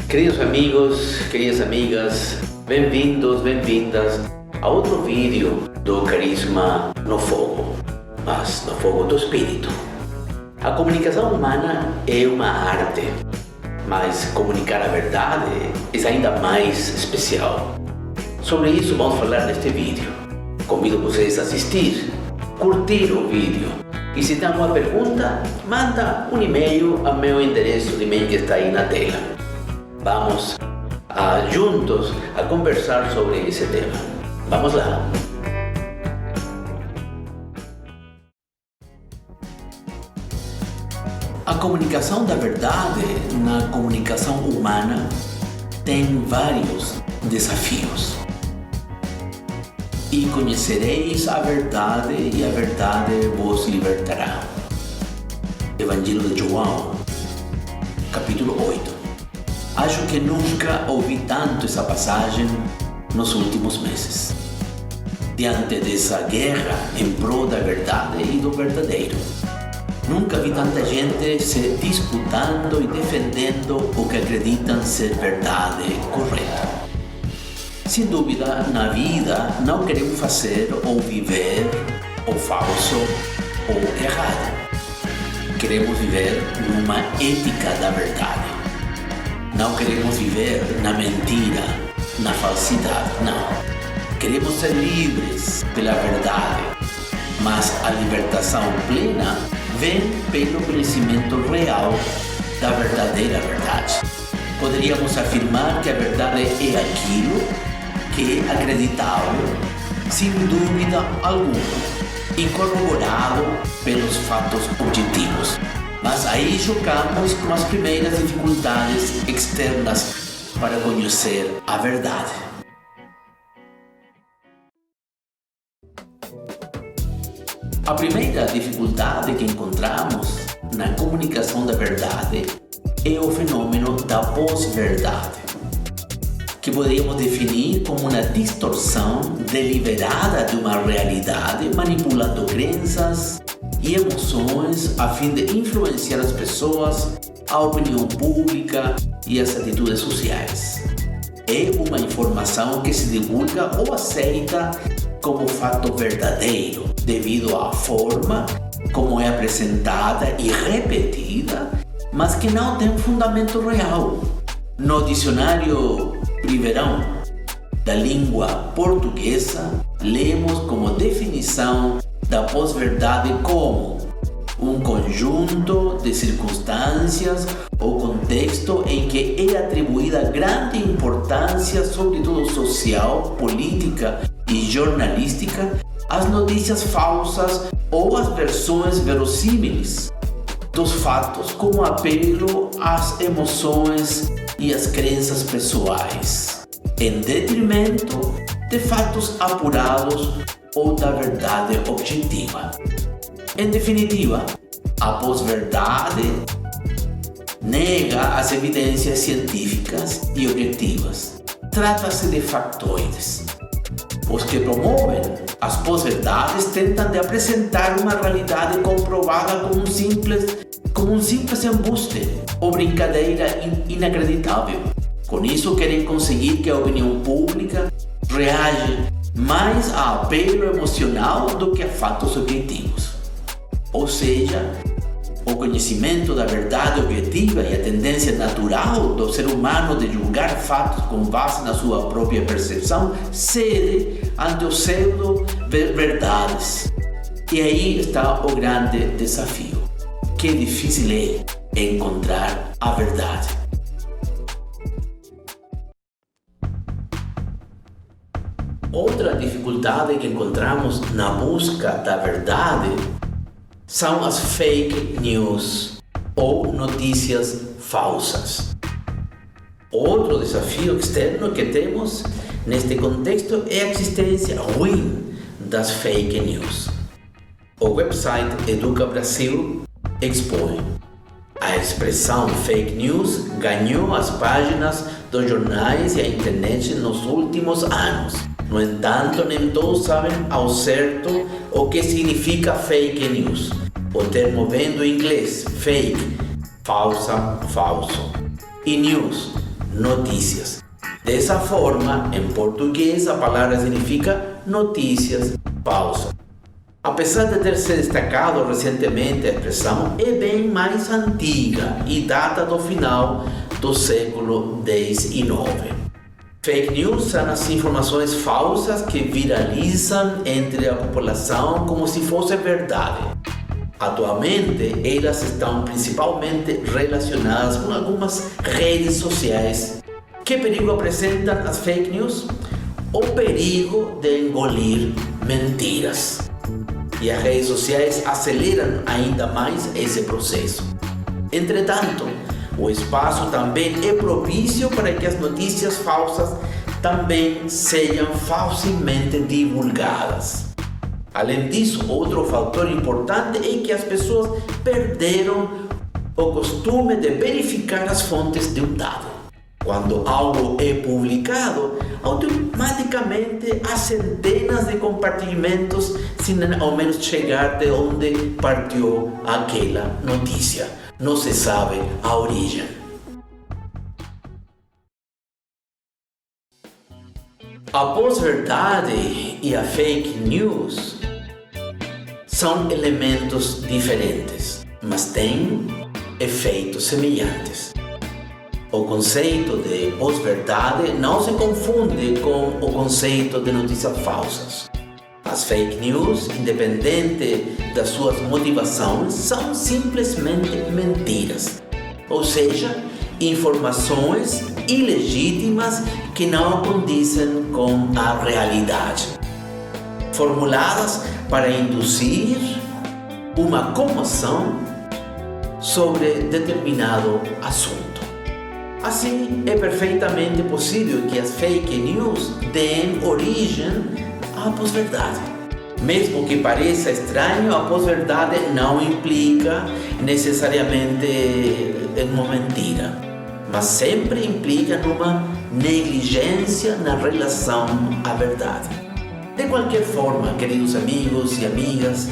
Queridos amigos, queridas amigas, bem-vindos, bem-vindas a outro vídeo do Carisma no Fogo, mas no fogo do espírito. A comunicação humana é uma arte, mas comunicar a verdade é ainda mais especial. Sobre isso vamos falar neste vídeo. Convido vocês a assistir, curtir o vídeo. E se tem alguma pergunta, manda um e-mail ao meu endereço de e-mail que está aí na tela. Vamos juntos a conversar sobre esse tema. Vamos lá. A comunicação da verdade na comunicação humana tem vários desafios. E conhecereis a verdade, e a verdade vos libertará. Evangelho de João, capítulo 8. Acho que nunca ouvi tanto essa passagem nos últimos meses. Diante dessa guerra em prol da verdade e do verdadeiro. Nunca vi tanta gente se disputando e defendendo o que acreditam ser verdade correta. Sem dúvida, na vida não queremos fazer ou viver o falso ou errado. Queremos viver numa ética da verdade. Não queremos viver na mentira, na falsidade, não. Queremos ser livres pela verdade, mas a libertação plena vem pelo conhecimento real da verdadeira verdade. Poderíamos afirmar que a verdade é aquilo que é acreditável, sem dúvida alguma, e corroborado pelos fatos objetivos. Mas aí chocamos com as primeiras dificuldades externas para conhecer a verdade. A primeira dificuldade que encontramos na comunicação da verdade é o fenômeno da pós-verdade, que poderíamos definir como uma distorção deliberada de uma realidade, manipulando crenças e emoções a fim de influenciar as pessoas, a opinião pública e as atitudes sociais. É uma informação que se divulga ou aceita como fato verdadeiro, devido à forma como é apresentada e repetida, mas que não tem um fundamento real. No dicionário Primeirão da língua portuguesa, lemos como definição da pós-verdade como um conjunto de circunstâncias ou contexto em que é atribuída grande importância, sobretudo social, política e jornalística, às notícias falsas ou às versões verossímeis dos fatos, com apelo às emoções e às crenças pessoais, em detrimento de fatos apurados ou da verdade objetiva. Em definitiva, a pós-verdade nega as evidências científicas e objetivas. Trata-se de factoides. Os que promovem as pós-verdades tentam de apresentar uma realidade comprovada como um simples embuste ou brincadeira inacreditável. Com isso, querem conseguir que a opinião pública reaja mais a apelo emocional do que a fatos objetivos. Ou seja, o conhecimento da verdade objetiva e a tendência natural do ser humano de julgar fatos com base na sua própria percepção cede ante os pseudo-verdades. E aí está o grande desafio. Que difícil é encontrar a verdade. Outra dificuldade que encontramos na busca da verdade são as fake news ou notícias falsas. Outro desafio externo que temos neste contexto é a existência ruim das fake news. O website Educa Brasil expõe. A expressão fake news ganhou as páginas dos jornais e a internet nos últimos anos. No entanto, nem todos sabem ao certo o que significa fake news. O termo vem do inglês fake, falsa, falso, e news, notícias. Dessa forma, em português, a palavra significa notícias falsas. Apesar de ter se destacado recentemente, a expressão é bem mais antiga e data do final do século X e IX. Fake news são as informações falsas que viralizam entre a população como se fosse verdade. Atualmente, elas estão principalmente relacionadas com algumas redes sociais. Que perigo apresentam as fake news? O perigo de engolir mentiras. E as redes sociais aceleram ainda mais esse processo. Entretanto, o espaço também é propício para que as notícias falsas também sejam facilmente divulgadas. Além disso, outro fator importante é que as pessoas perderam o costume de verificar as fontes de um dado. Quando algo é publicado, automaticamente há centenas de compartilhamentos sem ao menos chegar de onde partiu aquela notícia. Não se sabe a origem. A pós-verdade e a fake news são elementos diferentes, mas têm efeitos semelhantes. O conceito de pós-verdade não se confunde com o conceito de notícias falsas. As fake news, independente das suas motivações, são simplesmente mentiras, ou seja, informações ilegítimas que não condizem com a realidade, formuladas para induzir uma comoção sobre determinado assunto. Assim, é perfeitamente possível que as fake news deem origem à pós-verdade. Mesmo que pareça estranho, a pós-verdade não implica necessariamente uma mentira, mas sempre implica numa negligência na relação à verdade. De qualquer forma, queridos amigos e amigas,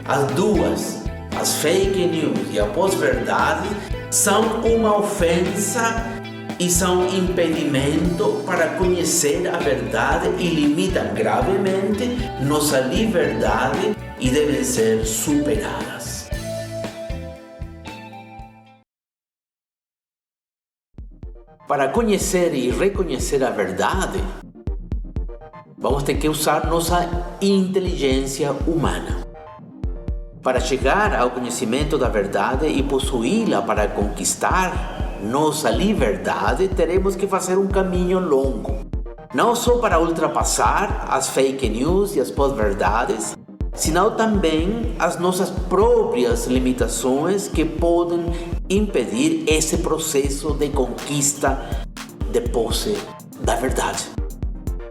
as duas, as fake news e a pós-verdade, são uma ofensa e são impedimento para conhecer a verdade e limitam gravemente nossa liberdade e devem ser superadas. Para conhecer e reconhecer a verdade, vamos ter que usar nossa inteligência humana. Para chegar ao conhecimento da verdade e possuí-la para conquistar nossa liberdade, teremos que fazer um caminho longo. Não só para ultrapassar as fake news e as pós-verdades, senão também as nossas próprias limitações que podem impedir esse processo de conquista de posse da verdade.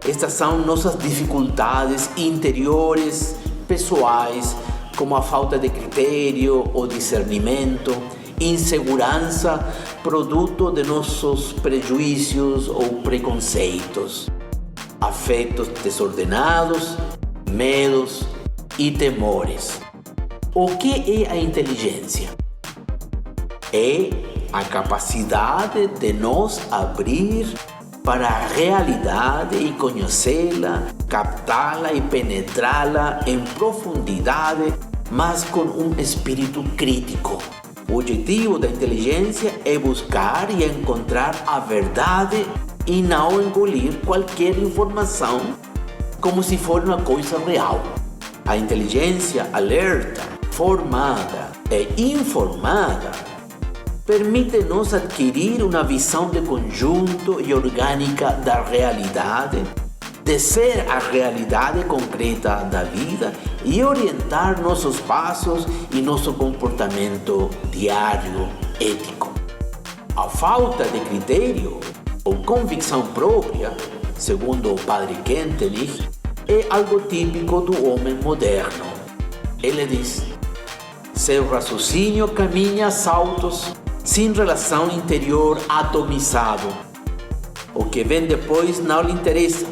Estas são nossas dificuldades interiores, pessoais, como a falta de critério ou discernimento, insegurança, produto de nossos prejuízos ou preconceitos, afetos desordenados, medos e temores. O que é a inteligência? É a capacidade de nos abrir para a realidade e conhecê-la, captá-la e penetrá-la em profundidade, mas com um espírito crítico. O objetivo da inteligência é buscar e encontrar a verdade e não engolir qualquer informação como se for uma coisa real. A inteligência alerta, formada e informada permite-nos adquirir uma visão de conjunto e orgânica da realidade, descer a realidade concreta da vida e orientar nossos passos e nosso comportamento diário ético. A falta de critério ou convicção própria, segundo o padre Kentenich, é algo típico do homem moderno. Ele diz: seu raciocínio caminha a saltos, sem relação interior atomizado. O que vem depois não lhe interessa.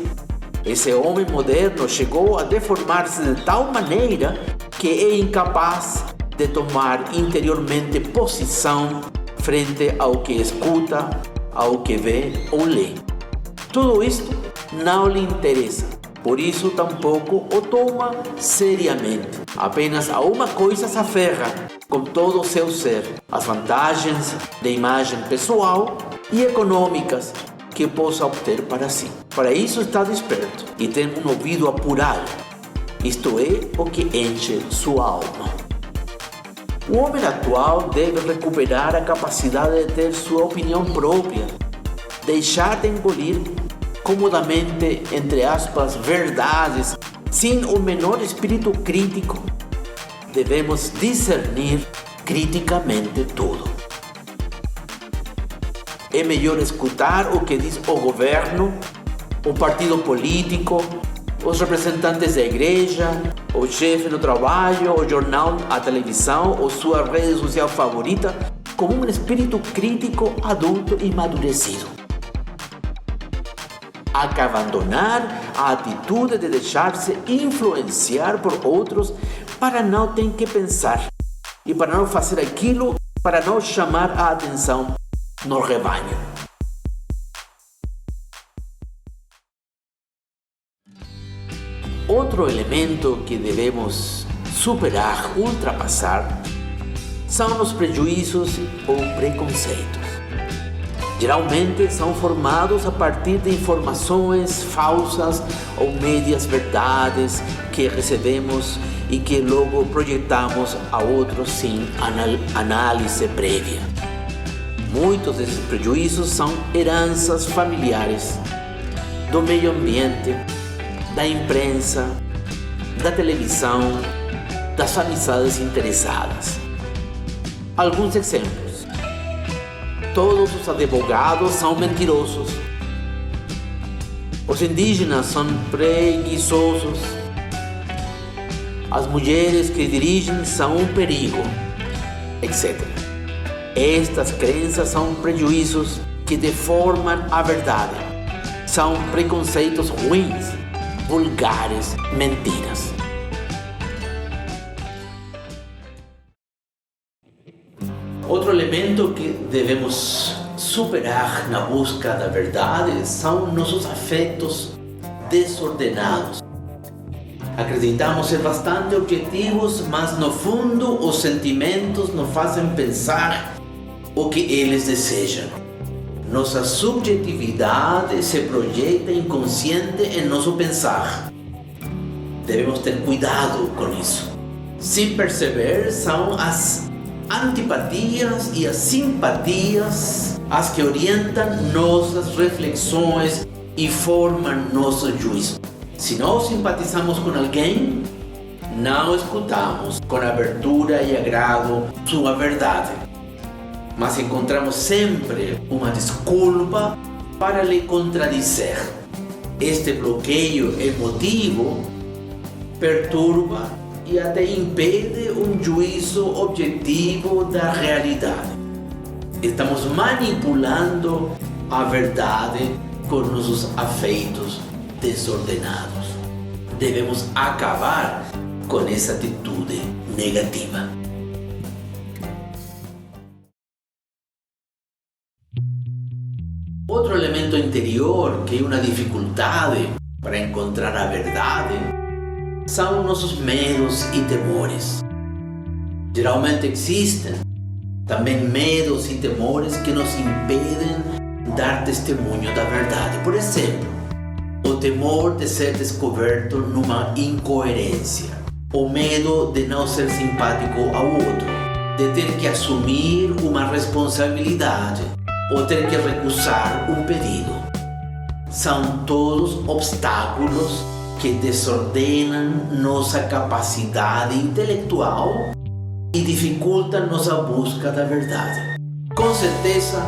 Esse homem moderno chegou a deformar-se de tal maneira que é incapaz de tomar interiormente posição frente ao que escuta, ao que vê ou lê. Tudo isto não lhe interessa, por isso tampouco o toma seriamente. Apenas a uma coisa se aferra com todo o seu ser: as vantagens de imagem pessoal e econômicas que possa obter para si. Para isso está desperto e tem um ouvido apurado. Isto é o que enche sua alma. O homem atual deve recuperar a capacidade de ter sua opinião própria, deixar de engolir comodamente, entre aspas, verdades, sem o menor espírito crítico. Devemos discernir criticamente tudo. É melhor escutar o que diz o governo, o partido político, os representantes da igreja, o chefe no trabalho, o jornal, a televisão ou sua rede social favorita, com um espírito crítico adulto e amadurecido. Há que abandonar a atitude de deixar-se influenciar por outros para não ter que pensar e para não fazer aquilo, para não chamar a atenção no rebanho. Outro elemento que devemos superar, ultrapassar, são os prejuízos ou preconceitos. Geralmente são formados a partir de informações falsas ou médias verdades que recebemos e que logo projetamos a outros sem análise prévia. Muitos desses prejuízos são heranças familiares, do meio ambiente, da imprensa, da televisão, das amizades interessadas. Alguns exemplos. Todos os advogados são mentirosos. Os indígenas são preguiçosos. As mulheres que dirigem são um perigo, etc. Estas crenças são prejuízos que deformam a verdade. São preconceitos ruins, vulgares, mentiras. Outro elemento que devemos superar na busca da verdade são nossos afetos desordenados. Acreditamos ser bastante objetivos, mas no fundo os sentimentos nos fazem pensar o que eles desejam. Nossa subjetividade se projeta inconsciente em nosso pensar. Devemos ter cuidado com isso. Sem perceber, são as antipatias e as simpatias as que orientam nossas reflexões e formam nosso juízo. Se não simpatizamos com alguém, não escutamos com abertura e agrado sua verdade, mas encontramos sempre uma desculpa para lhe contradizer. Este bloqueio emotivo perturba e até impede um juízo objetivo da realidade. Estamos manipulando a verdade com nossos afetos desordenados. Devemos acabar com essa atitude negativa. Outro elemento interior que é uma dificuldade para encontrar a verdade são nossos medos e temores. Geralmente existem também medos e temores que nos impedem dar testemunho da verdade. Por exemplo, o temor de ser descoberto numa incoerência, o medo de não ser simpático ao outro, de ter que assumir uma responsabilidade ou ter que recusar um pedido. São todos obstáculos que desordenam nossa capacidade intelectual e dificultam nossa busca da verdade. Com certeza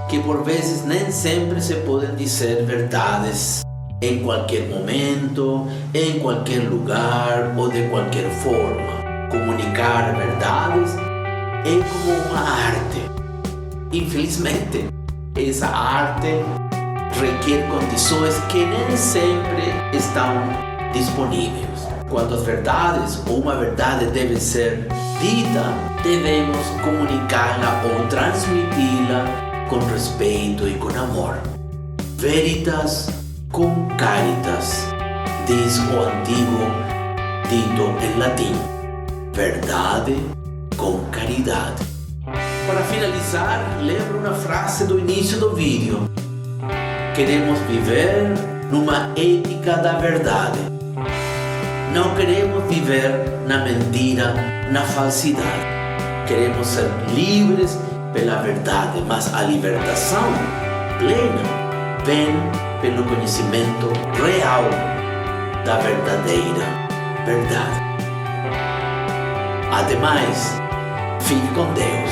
que por vezes nem sempre se podem dizer verdades em qualquer momento, em qualquer lugar ou de qualquer forma. Comunicar verdades é como uma arte. Infelizmente, essa arte requer condições que nem sempre estão disponíveis. Quando as verdades ou uma verdade deve ser dita, devemos comunicá-la ou transmiti-la com respeito e com amor. Veritas cum caritas, diz o antigo dito em latim. Verdade com caridade. Para finalizar, lembro uma frase do início do vídeo. Queremos viver numa ética da verdade. Não queremos viver na mentira, na falsidade. Queremos ser livres pela verdade, mas a libertação plena vem pelo conhecimento real da verdadeira verdade. Ademais, fique com Deus.